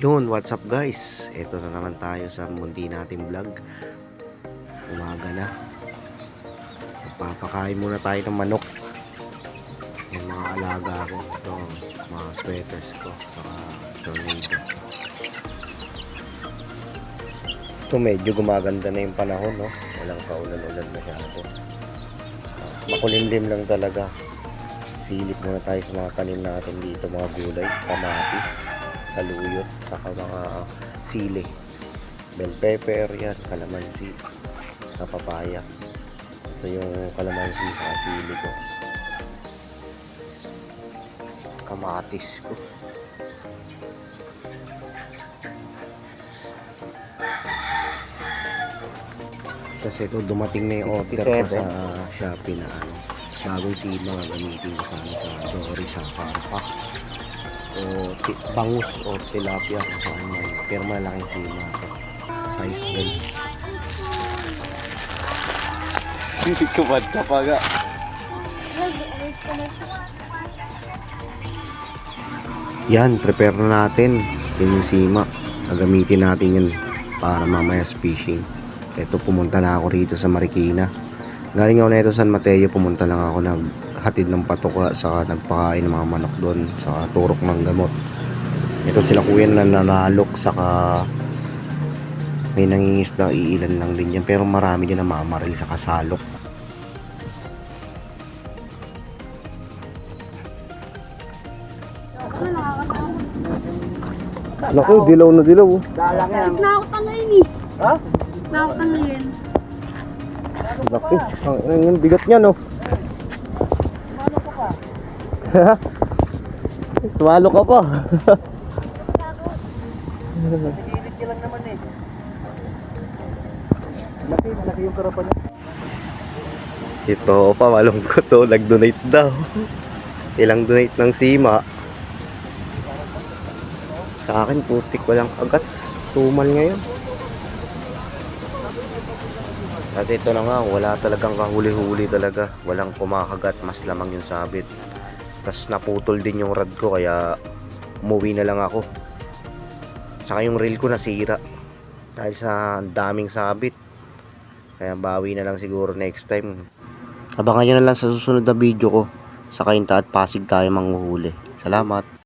Yun, what's up guys? Ito na naman tayo sa mundi nating vlog. Umaga na. Papakain muna tayo ng manok. Yung mga alaga ko. Ito, mga sweaters ko. Saka tornado. Ito medyo gumaganda na yung panahon, no? Walang kaulan-ulan masyado. Makulimlim lang talaga. Silip muna tayo sa mga tanim natin dito. Mga gulay, kamatis, saluyot, saka mga sili, bell pepper, yan, kalamansi, saka papaya. Ito yung kalamansi sa sili ko, kamatis ko. Kasi ito dumating na yung order ko sa Shopee na bagong sima nga gamitin ko sana sa dory sa karpa o bangus o tilapia kung saan man, pero malaking sima ito, size 12. Hindi kumad ka pa ga. Yan, prepare na natin yung sima, gagamitin natin yun para mamaya sa fishing. Ito, pumunta na ako rito sa Marikina. Galing ako na ito San Mateo, pumunta lang ako, naghatid ng patuka, saka nagpakain ng mga manok doon, saka turok ng gamot. Ito sila kuya na nanalok, saka may nangingisda, iilan lang din yan, pero marami din na mamaril sa kasalok. Naku, dilaw na dilaw. Dalang yan. Nakakutang ngayon eh. Ha? Nakakutang ngayon. Laki, ang bigat niya, no? Swalo ka pa. Pinilit ka lang naman eh. Malaki yung karapan niya. Ito pa, malungkot to, nag-donate daw. Ilang donate ng sima. Sa akin, putik, walang agat. Tumal ngayon. At ito na nga, wala talagang kahuli-huli talaga. Walang kumakagat, mas lamang yung sabit. Tapos naputol din yung rod ko, kaya umuwi na lang ako. Saka yung reel ko nasira dahil sa daming sabit. Kaya bawi na lang siguro next time. Abangan nyo na lang sa susunod na video ko. Sa Cainta at Pasig tayo manghuhuli. Salamat!